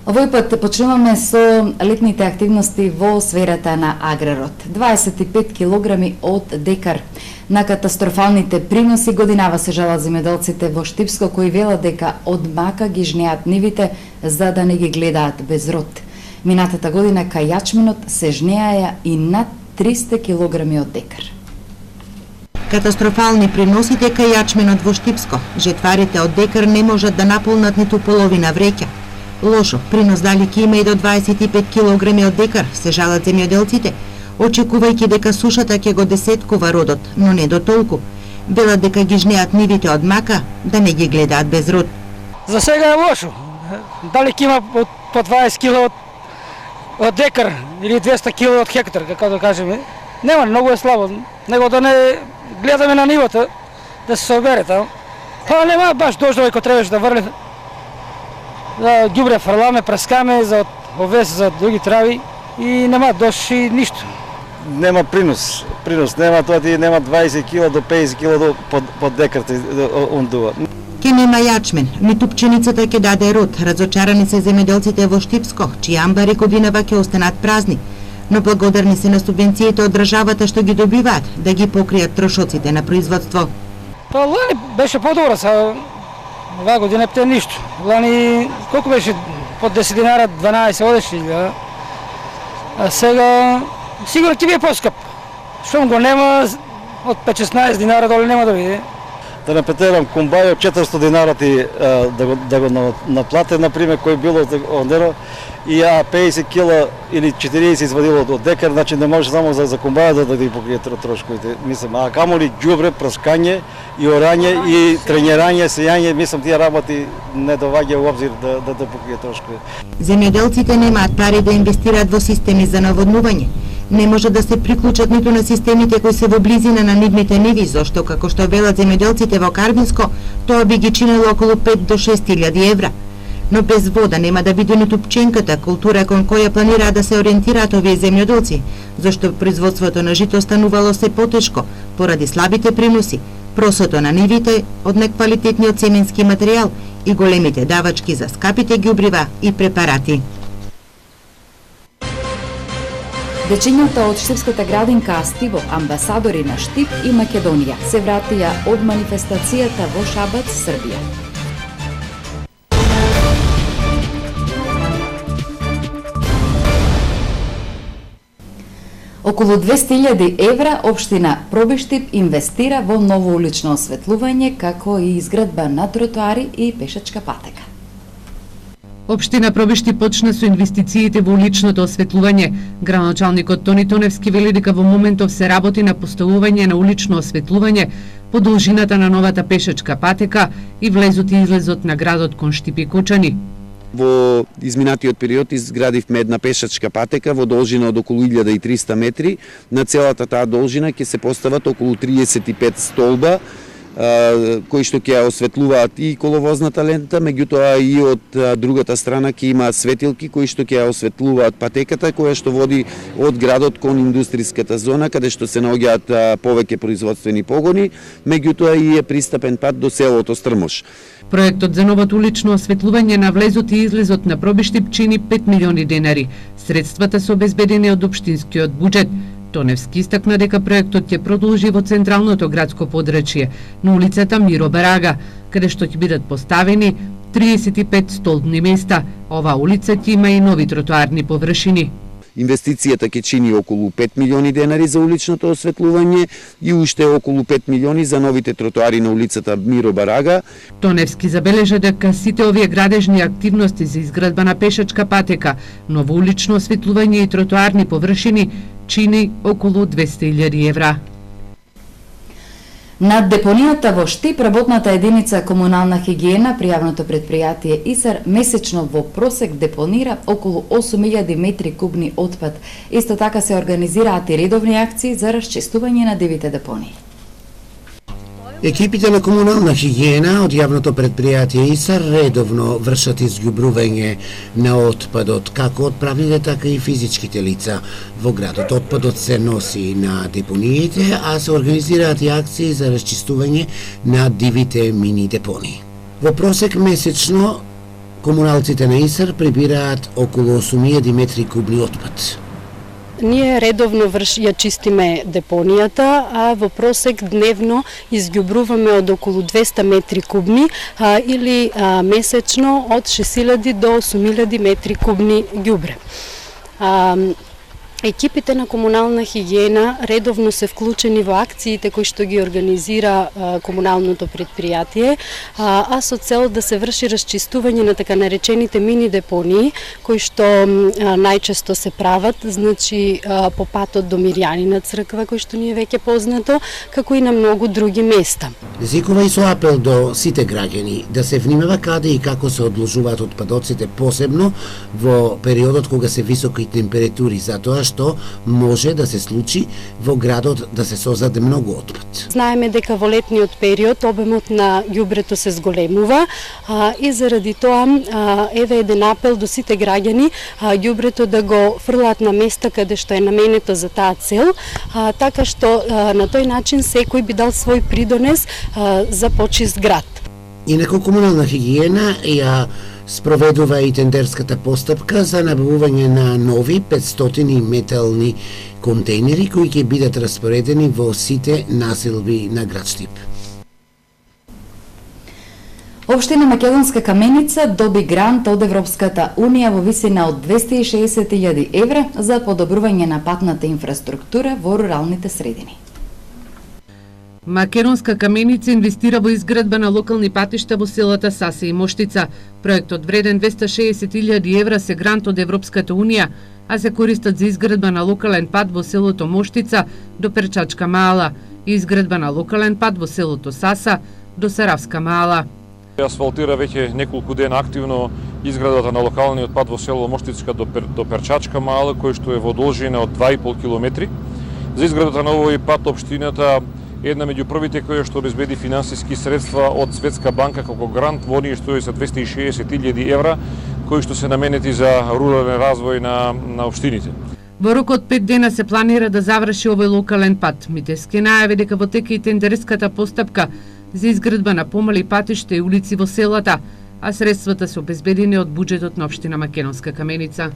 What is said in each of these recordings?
Овој пат почнуваме со летните активности во сферата на аграрот. 25 килограми од декар. На катастрофалните приноси годинава се жалат земјоделците во Штипско, кои велат дека од мака ги жнеат нивите за да не ги гледаат без род. Минатата година кај јачменот се жнеаја и над 300 килограми од декар. Катастрофални приносите кај јачменот во Штипско. Жетварите од декар не можат да наполнат ниту половина вреќа. Лошо, принос дали ќе има и до 25 килограми од декар, се жалат земјоделците, очекувајќи дека сушата ќе го десеткува родот, но не до толку. Велат дека ги жнеат нивите од мака, да не ги гледаат без род. За сега е лошо. Дали ќе има по 20 кило од декар или 200 кило од хектар, како да кажеме. Нема, многу е слабо. Него да не гледаме на нивото, да се собере таму. Па нема баш дождови кој требаше да врне. Да ѓубре фрламе, прескаме за овес, за други трави и нема доши ништо. Нема принос нема, тоа ти нема 20 кг до 50 кг под декар ондува. Ке нема јачмен, ниту пченицата ќе даде род. Разочарани се земјоделците во Штипско, чии амбари годинава ќе останат празни, но благодарни се на субвенциите од државата што ги добиваат да ги покријат трошоците на производство. Па лани беше подобро, са оваа година пте ништо. Лани колку беше под 10 динари 12 одеше, а сега сигурно ќе биде поскап. Што го нема од 15 динари доле нема да биде. Да не петерам комбај од 400 динари да го наплате, например, кој било ондеро, и 50 кила или 40 извадило од декар, значи не може само за комбаја да ги покрие трошковите. Мислам, а камоли ѓубре, праскање и орање и тренирање, сејање, мислам тие работи не доваѓа во обзир да покрие трошкови. Земјоделците немаат пари да инвестираат во системи за наводнување. Не може да се приклучат ниту на системите кои се во близина на нивните ниви, зашто, како што велат земјоделците во Карвинско, тоа би ги чинело околу 5 до 6.000 евра. Но без вода нема да биде ниту пченката, култура кон која планираат да се ориентираат овие земјоделци, зашто производството на жито станувало се потешко поради слабите приноси, просото на нивите од неквалитетниот семенски материјал и големите давачки за скапите ѓубрива и препарати. Дечињата од Штипската градинка Астиво, амбасадори на Штип и Македонија, се вратија од манифестацијата во Шабац, Србија. Околу 200.000 евра општина Пробиштип инвестира во ново улично осветлување, како и изградба на тротоари и пешачка патека. Општина Пробишти почна со инвестициите во уличното осветлување. Градоначалникот Тони Тоневски вели дека во моментов се работи на поставување на улично осветлување по должината на новата пешачка патека и влезот и излезот на градот кон Штип и Кочани. Во изминатиот период изградивме една пешачка патека во должина од околу 1300 метри. На целата таа должина ќе се постават околу 35 столба, кои што ќе осветлуваат и коловозната лента, меѓутоа и од другата страна ќе има светилки кои што ќе осветлуваат патеката која што води од градот кон индустријската зона каде што се наоѓаат повеќе производствени погони, меѓутоа и е пристапен пат до селото Стрмош. Проектот за новото улично осветлување на влезот и излезот на Пробиштип чини 5 милиони денари. Средствата се обезбедени од општинскиот буџет. Тоневски истакна дека проектот ќе продолжи во централното градско подрачје, на улицата Миро Барага, каде што ќе бидат поставени 35 столбни места. Ова улица ќе има и нови тротоарни површини. Инвестицијата ќе чини околу 5 милиони денари за уличното осветлување и уште околу 5 милиони за новите тротоари на улицата Миро Барага. Тоневски забележа дека сите овие градежни активности за изградба на пешачка патека, ново улично осветлување и тротоарни површини чини околу 200.000 евра. Над депонијата во Штип, работната единица комунална хигиена при јавното предпријатие ИСАР месечно во просек депонира околу 8.000 метри кубни отпад. Исто така се организираат и редовни акции за расчистување на дивите депонии. Екипите на комунална хигиена од јавното предпријатие ИСАР редовно вршат изгубрување на отпадот, како од правните, така и физичките лица. Во градот отпадот се носи на депониите, а се организираат и акции за расчистување на дивите мини депонии. Во просек месечно Комуналците на Исар прибираат околу 8000 метри кубни отпад. Ние редовно ја чистиме депонијата, а во просек дневно изгјубруваме од околу 200 метри кубни или месечно од 6000 до 8000 метри кубни ѓубре. Екипите на комунална хигиена редовно се вклучени во акциите кои што ги организира комуналното предпријатие, а со цел да се врши расчистување на така наречените мини депонии, кои што најчесто се прават, значи по патот до Мирјанина црква, кој што ни е веќе познато, како и на многу други места. Зикува и со апел до сите граѓани да се внимава каде и како се одложуваат отпадоците, посебно во периодот кога се високи температури, затоа што може да се случи во градот да се создаде многу отпад. Знаеме дека во летниот период обемот на ѓубрето се зголемува и заради тоа еве еден апел до сите граѓани ѓубрето да го фрлаат на места каде што е наменето за таа цел, така што на тој начин секој би дал свој придонес за почист град. Инаку комунална хигиена ја спроведува и тендерската постапка за набавување на нови 500 метални контейнери кои ќе бидат распоредени во сите населби на град Штип. Општина Македонска Каменица доби грант од Европската Унија во висина од 260.000 евра за подобрување на патната инфраструктура во руралните средини. Македонска Каменица инвестира во изградба на локални патишта во селата Сасе и Моштица. Проектот вреден 260.000 евра се грант од Европската Унија, а се користат за изградба на локален пат во селото Моштица до Перчачка Мала и изградба на локален пат во селото Саса до Саравска Мала. Асфалтира веќе неколку дена активно изградата на локалниот пат во село Моштицка до Перчачка Мала, кој што е во должина од 2,5 километри. За изградата на овој пат општината една меѓу првите која што обезбеди финансиски средства од Светска банка како грант во оние што е за 260.000 евра, кои што се наменети за рурален развој на општините. Во рок од 5 дена се планира да заврши овој локален пат. Митевски најави дека во тека и тендерската постапка за изградба на помали патишта и улици во селата, а средствата се обезбедени од буџетот на општина Македонска Каменица.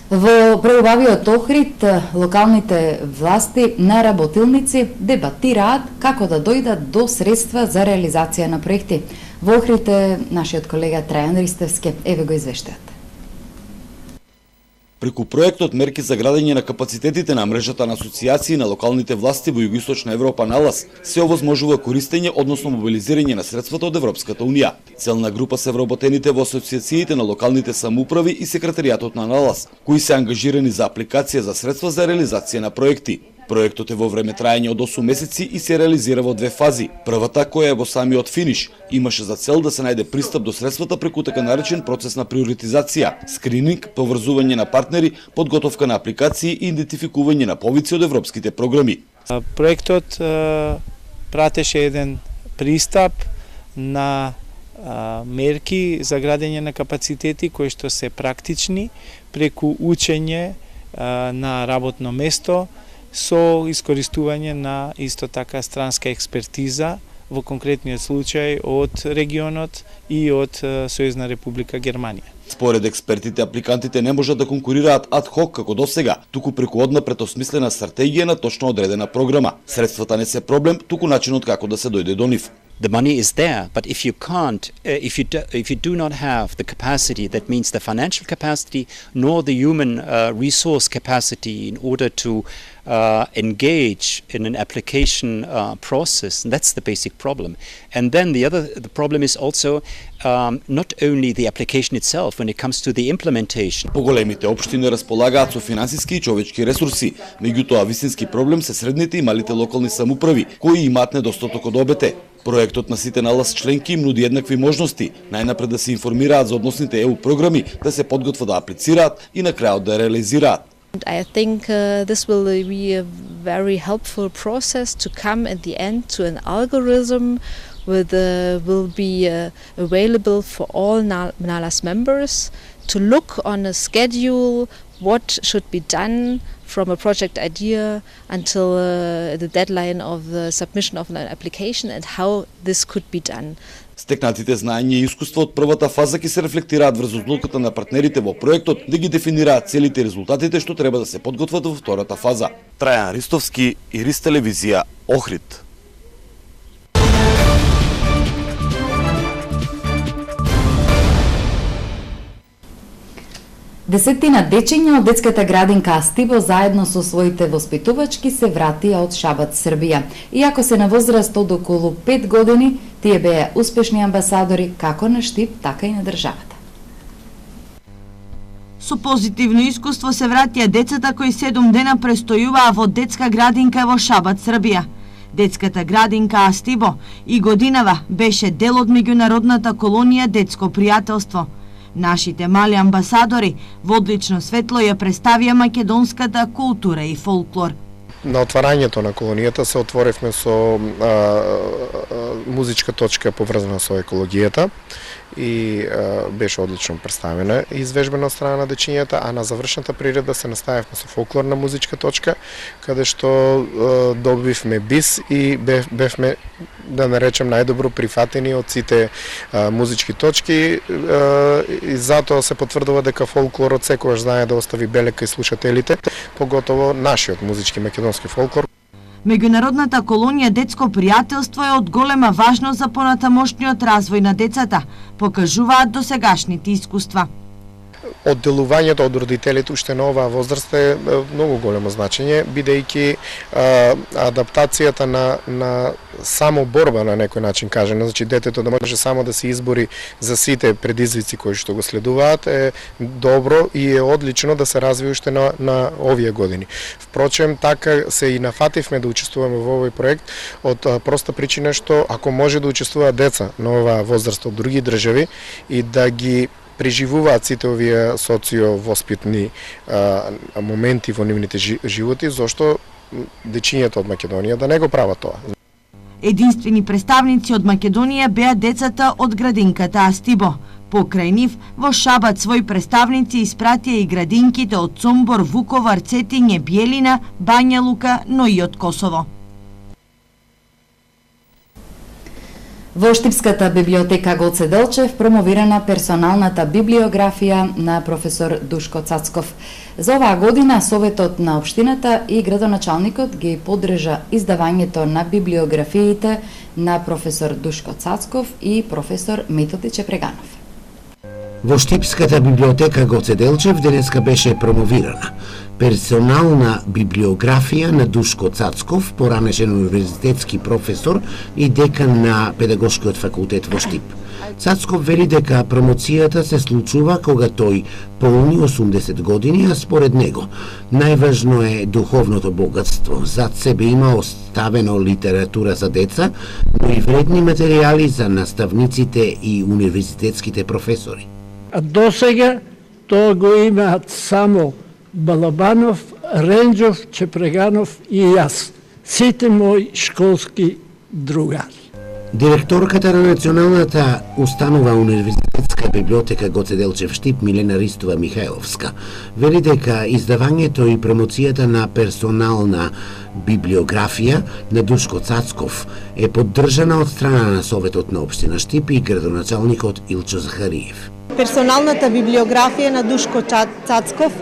Во преубавиот Охрид, локалните власти на работилници дебатираат како да дојдат до средства за реализација на проекти. Во Охрид е нашиот колега Трајан Ристевски. Еве го извештаат. Преку проектот Мерки за градење на капацитетите на мрежата на асоциации на локалните власти во Југоисточна Европа НАЛАС се овозможува користење, односно мобилизирање на средствата од Европската Унија. Целна група се вработените во асоциациите на локалните самоуправи и секретаријатот на НАЛАС, кои се ангажирани за апликација за средства за реализација на проекти. Проектот е во време трајање од 8 месеци и се реализира во две фази. Првата, која е во самиот финиш, имаше за цел да се најде пристап до средствата преку така наречен процес на приоритизација, скрининг, поврзување на партнери, подготовка на апликации и идентификување на повици од европските програми. Проектот пратеше еден пристап на мерки за градење на капацитети кои што се практични преку учење на работно место, со искористување на исто така странска експертиза, во конкретниот случај од регионот и од Сојузна Република Германија. Според експертите, апликантите не можат да конкурираат ад-хок како досега, туку преку однапред осмислена стратегија на точно одредена програма. Средствата не се проблем, туку начинот како да се дојде до нив. The money is there, but if you can't, if you do not have the capacity, that means the financial capacity, nor the human resource capacity in order to engage in an application process, and that's the basic problem. And then the problem is also not only the application itself when it comes to the implementation. Поголемите општини располагаат со финансиски и човечки ресурси, меѓутоа вистински проблем се средните и малите локални самоуправи, кои имаат недостаток од ОБТ. Проектот на сите НАЛАС членки им нуди еднакви можности, најнапред да се информираат за односните ЕУ програми, да се подготват да аплицираат и на крајот да реализираат. I think this will be a very helpful process to come at the end to an algorithm that will be available for all NALAS members to look on a schedule what should be done from a project idea until the deadline of the submission of an application and how this could be done. Стекнатите знаења и искуства од првата фаза ќе се рефлектираат врз одлуката на партнерите во проектот да ги дефинираат целите и резултатите што треба да се подготват во втората фаза. Трајан Ристовски, Ирис телевизија, Охрид. Десетина дечиња од детската градинка Астибо заедно со своите воспитувачки се вратија од Шабат, Србија. Иако се на возраст од околу 5 години, тие беа успешни амбасадори како на Штип, така и на државата. Со позитивно искуство се вратија децата кои 7 дена престојуваа во детска градинка во Шабат, Србија. Детската градинка Астибо и годинава беше дел од меѓународната колонија Детско пријателство. Нашите мали амбасадори во одлично светло ја представија македонската култура и фолклор. На отварањето на колонијата се отворивме со музичка точка поврзана со екологијата и беше одлично представена и извежбена од страна на дечињата, а на завршната приреда се наставивме со фолклорна музичка точка, каде што добивме бис и бевме, да наречем, најдобро прифатени од сите музички точки и затоа се потврдува дека фолклорот секогаш знае да остави белека и слушателите, поготово нашиот музички македонски фолклор. Меѓународната колонија Детско пријателство е од голема важност за понатамошниот развој на децата, покажуваат досегашните искуства. Одделувањето од родителите уште на оваа возраст е многу големо значење, бидејќи адаптацијата на само борба на некој начин кажено, значи детето да може само да се избори за сите предизвици кои што го следуваат е добро и е одлично да се развие уште на овие години. Впрочем, така се и нафативме да учествуваме во овој проект од проста причина што ако може да учествуваат деца на оваа возраст од други држави и да ги преживуваат сите овие социовоспитни моменти во нивните животи, зошто дечињата од Македонија да не го прават тоа. Единствени представници од Македонија беа децата од градинката Астибо. Покрај нив, во Шабат своји представници испратија и градинките од Сомбор, Вуковар, Цетиње, Бјелина, Бања Лука, но и од Косово. Во Штипската библиотека Гоце Делчев промовирана персоналната библиографија на професор Душко Цацков. За оваа година Советот на општината и градоначалникот ги поддржа издавањето на библиографиите на професор Душко Цацков и професор Методи Чепреганов. Во Штипската библиотека Гоце Делчев денеска беше промовирана персонална библиографија на Душко Цацков, поранешен универзитетски професор и декан на Педагошкиот факултет во Штип. Цацков вели дека промоцијата се случува кога тој полни 80 години, а според него најважно е духовното богатство. Зад себе има оставено литература за деца, но и вредни материјали за наставниците и универзитетските професори. А досега тоа го имаат само Балабанов, Ренџов, Чепреганов и јас, сите мои школски другари. Директорката на Националната установа Универзитетска библиотека Гоце Делчев Штип Милена Ристова Михајловска вели дека издавањето и промоцијата на персонална библиографија на Душко Цацков е поддржана од страна на Советот на општина Штип и градоначалникот Илчо Захариев. Персоналната библиографија на Душко Цацков,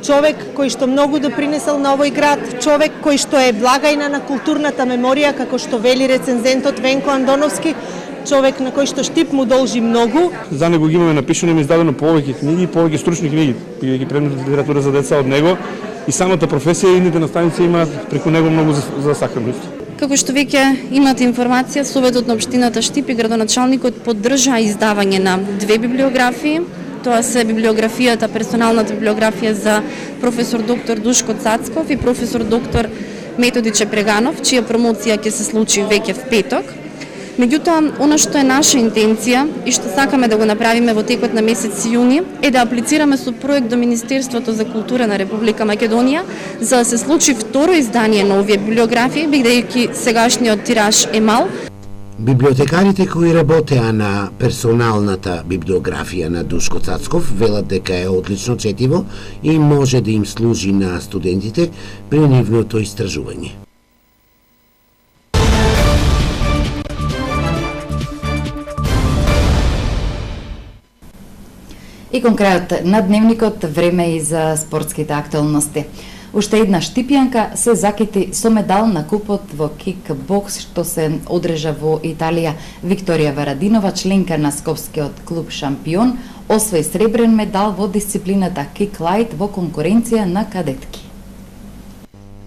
човек кој што многу допринесел на овој град, човек кој што е благајна на културната меморија, како што вели рецензентот Венко Андоновски, човек на кој што Штип му должи многу. За него ги имаме напишано, има издадено повеќе книги, повеќе стручни книги, бидејќи предметот литература за деца од него и самата професија и идните наставници имаат преку него многу за саканост. Како што веќе имате информација, Советот на општината Штип и градоначалникот поддржа издавање на 2 библиографии. Тоа се библиографијата, персоналната библиографија за професор доктор Душко Цацков и професор доктор Методи Чепреганов, чија промоција ќе се случи веќе в петок. Меѓутоа, она што е наша интенција и што сакаме да го направиме во текот на месец јуни е да аплицираме со проект до Министерството за култура на Република Македонија за да се случи второ издание на овие библиографии, бидејќи сегашниот тираж е мал. Библиотекарите кои работеа на персоналната библиографија на Душко Цацков велат дека е одлично четиво и може да им служи на студентите при нивното истражување. И кон крајот на дневникот време и за спортските актуелности. Уште една штипјанка се закити со медал на купот во кикбокс што се одржа во Италија. Викторија Варадинова, членка на Скопскиот клуб Шампион, освои сребрен медал во дисциплината кик-лайт во конкуренција на кадетки.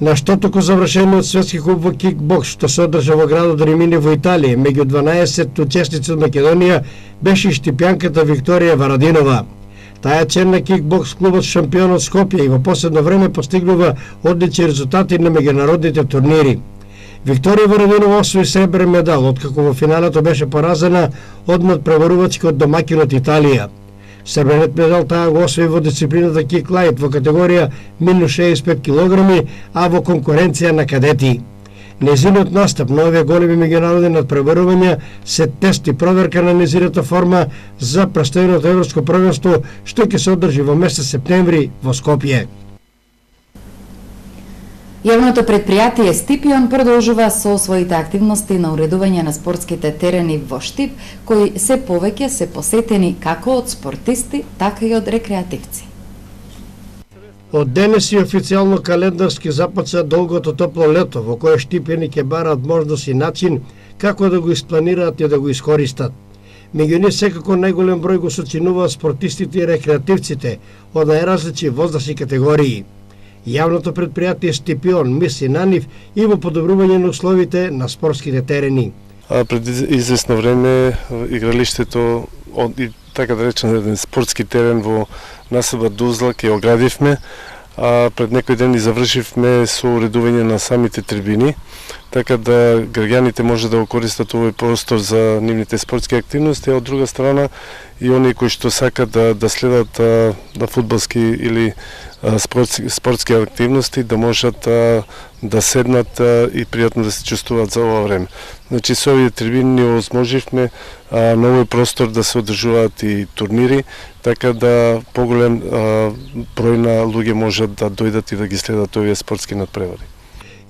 На штотоко завршениот светски куп во кикбокс што се одржа во градот Римини во Италија, меѓу 12 учесници од Македонија беше и штипјанката Викторија Варадинова. Таа е член на кикбокс клубот Шампион од Скопје и во последно време постигнува одлични резултати на меѓународните турнири. Викторија Варадинова освои сребрен медал, откако во финалето беше поразена од надпреварувачкиот домаќин од Италија. Сребрениот медал таа го освои во дисциплината кик-лайт во категорија минус 65 кг, а во конкуренција на кадети. Незиниот настап на овие големи меѓународни надпреварувања се тест и проверка на незината форма за престојното европско првенство што ќе се одржи во месец септември во Скопје. Јавното предпријатие Стипион продолжува со своите активности на уредување на спортските терени во Штип, кои се повеќе се посетени како од спортисти, така и од рекреативци. Од денес и официјално календарски започна долгото топло лето, во кое штипени ќе бараат можност и начин како да го испланираат и да го искористат. Меѓу нив секако најголем број го сочинуваат спортистите и рекреативците од најразлични возрастни категории. Јавното предпријатие Стипион мисли на нив и во подобрување на условите на спортските терени. Пред известно време игралиштето и така да речем еден спортски терен во населба Дузла ќе оградивме, а пред некој ден и завршивме со уредување на самите трибини, така да граѓаните може да го користат овој простор за нивните спортски активности, а од друга страна и оние кои што сакат да следат на фудбалски или спортски активности да можат да седнат и пријатно да се чувствуваат за ова време. Значи со овие трибини овозможивме на овој простор да се одржуваат и турнири, така да поголем број на луѓе можат да дојдат и да ги следат овие спортски надпревари.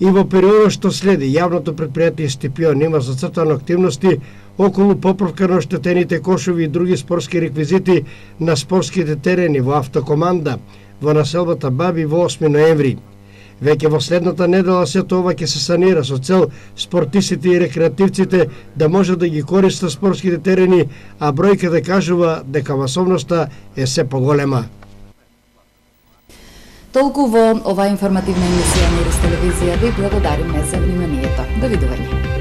И во периодот што следи, јавното предпријатие Стипион има зацртано активности околу поправка на оштетените кошови и други спортски реквизити на спортските терени во автокоманда во населбата Баби во 8 ноември. Веќе во следната недела сето ова ќе се санира со цел спортистите и рекреативците да можат да ги користат спортските терени, а бројката кажува дека масовноста е се поголема. Толку во оваа информативна емисија на Ирис телевизија. Ви благодариме за вниманието. Довидување.